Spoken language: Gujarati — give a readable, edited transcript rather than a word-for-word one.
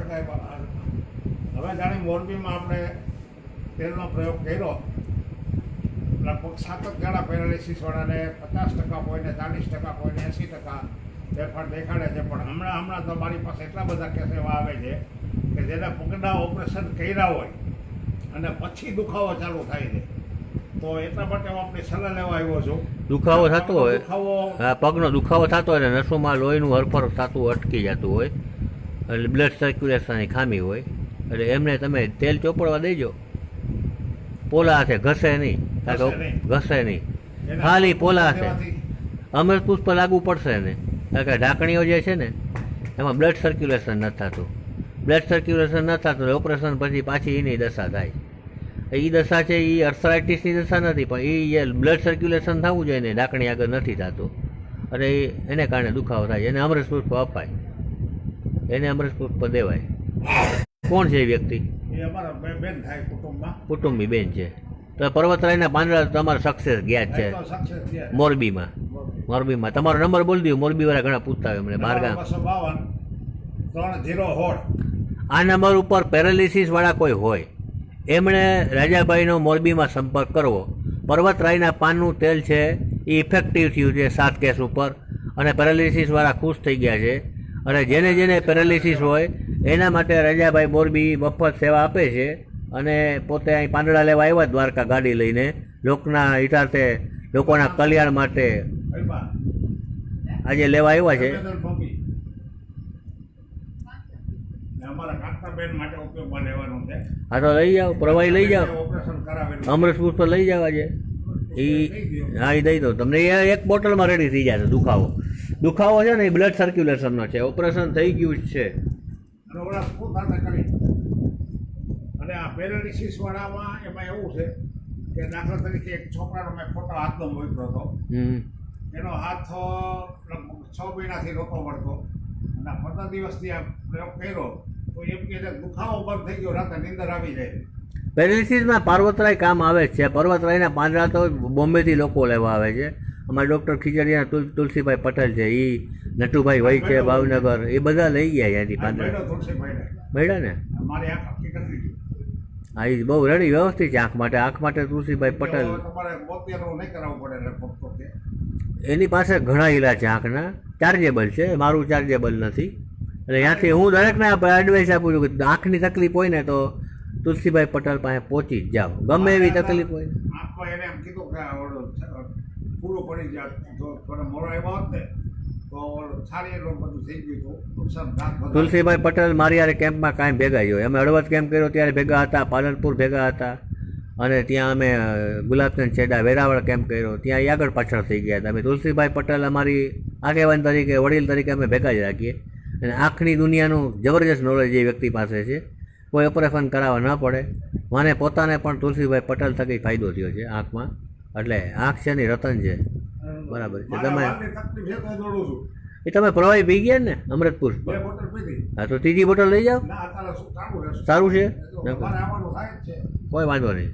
હવે જાણે મોરબીમાં આપણે તેલનો પ્રયોગ કર્યો, લગભગ 7 જણા પેરાલિસિસવાળાને 50% કોઈને 40%, કોઈને 80% ફેરફાર દેખાડે છે. પણ હમણાં તો મારી પાસે એટલા બધા કેસ એવા આવે છે કે જેના પગના ઓપરેશન કર્યા હોય અને પછી દુખાવો ચાલુ થાય છે. તો એટલા માટે હું આપણી સલાહ લેવા આવ્યો છું. દુખાવો થતો હોય, હા, પગનો દુખાવો થતો હોય ને નસોમાં લોહીનું હરફર થતું અટકી જતું હોય, એટલે બ્લડ સર્ક્યુલેશનની ખામી હોય, એટલે એમને તમે તેલ ચોપડવા દેજો. પોલા હાથે ઘસે નહીં, ઘસે નહીં, ખાલી પોલા હાથે અમૃત પુષ્પ લાગુ પડશે ને, કારણ કે ઢાંકણીઓ જે છે ને એમાં બ્લડ સર્ક્યુલેશન નથી થતું. બ્લડ સર્ક્યુલેશન નથી થતું, ઓપરેશન પછી પાછી એની દશા થાય. એ દશા છે એ અર્થરાઇટિસની દશા નથી, પણ એ બ્લડ સર્ક્યુલેશન થવું જોઈએ ને ઢાંકણી આગળ નથી થતું, અને એને કારણે દુખાવો થાય. એને અમૃત પુષ્પ અપાય, એને અમૃત પુષ્પ દેવાય. કોણ છે એ વ્યક્તિ? કુટુંબી બેન છે. તો પર્વતરાયના પાંદડા તમારા સક્સેસ ગયા જ છે મોરબીમાં. મોરબીમાં તમારો નંબર બોલી દો, મોરબીવાળા ઘણા પૂછતા હોય અમને બહારગામ. આ નંબર ઉપર પેરાલિસિસવાળા કોઈ હોય એમણે રાજાભાઈનો મોરબીમાં સંપર્ક કરવો. પર્વતરાયના પાનનું તેલ છે એ ઇફેક્ટિવ થયું છે 7 કેસ ઉપર, અને પેરાલિસિસવાળા ખુશ થઈ ગયા છે. અને જેને જેને પેરાલિસિસ હોય એના માટે રાજાભાઈ મોરબી મફત સેવા આપે છે, અને પોતે અહીં પાંદડા લેવા આવ્યા દ્વારકા ગાડી લઈને, લોકના હિતાર્થે, લોકોના કલ્યાણ માટે આજે લેવા આવ્યા છે. હા તો લઈ જાઓ, પ્રવાહી લઈ જાઓ, અમૃત પુષ્પ લઈ જાવ આજે. હા એ દઈ દો તમને. એ 1 બોટલમાં રેડી થઈ જાય. દુખાવો છે ને એ બ્લડ સર્ક્યુલેશનનો છે, ઓપરેશન થઈ ગયું જ છે. અને આ પેરાલિસિસ વાળામાં એમાં એવું છે કે દાખલા તરીકે એક છોકરાનો મેં ફોટો હાથનો મોકલ્યો હતો. એનો હાથ લગભગ 6 મહિનાથી નહોતો મળતો, અને 15 દિવસથી આ પ્રયોગ કર્યો તો એમ કે દુખાવો બંધ થઈ ગયો, રાતે નીંદર આવી જાય. પેરાલિસિસમાં પર્વતરાય કામ આવે જ છે. પર્વતરાયના પાંદડા તો બોમ્બેથી લોકો લેવા આવે છે. અમારા ડૉક્ટર ખીચડીના તુલસીભાઈ પટેલ છે, એ નટુભાઈ વૈ છે ભાવનગર, એ બધા લઈ ગયા ત્યાંથી પાંદડા. મળ્યા ને? હા, એ બહુ રેડી વ્યવસ્થિત છે આંખ માટે તુલસીભાઈ પટેલ. એની પાસે ઘણા ઈલાજ છે આંખના, ચાર્જેબલ છે. મારું ચાર્જેબલ નથી, એટલે ત્યાંથી હું દરેકને એડવાઇસ આપું છું કે આંખની તકલીફ હોય ને તો તુલસીભાઈ પટેલ પાસે પહોંચી જ જાઓ, ગમે એવી તકલીફ હોય. તુલસીભાઈ પટેલ મારી યારે કેમ્પમાં કાંઈ ભેગા હોય. અમે હળવદ કેમ્પ કર્યો ત્યારે ભેગા હતા, પાલનપુર ભેગા હતા, અને ત્યાં અમે ગુલાબચંદ છેડા વેરાવળ કેમ્પ કર્યો, ત્યાં આગળ પાછળ થઈ ગયા હતા. અમે તુલસીભાઈ પટેલ અમારી આગેવાન તરીકે, વડીલ તરીકે અમે ભેગા જ રાખીએ. અને આંખની દુનિયાનું જબરજસ્ત નોલેજ એ વ્યક્તિ પાસે છે. કોઈ ઓપરેશન કરાવવા ન પડે. મને પોતાને પણ તુલસીભાઈ પટેલ થકી ફાયદો થયો છે આંખમાં. એટલે આંખ છે ને રતન છે. બરાબર છે. તમે પ્રવાહી પી ગયા ને અમૃતપુર? હા, તો ત્રીજી બોટલ લઈ જાઓ. સારું છે, કોઈ વાંધો નહીં.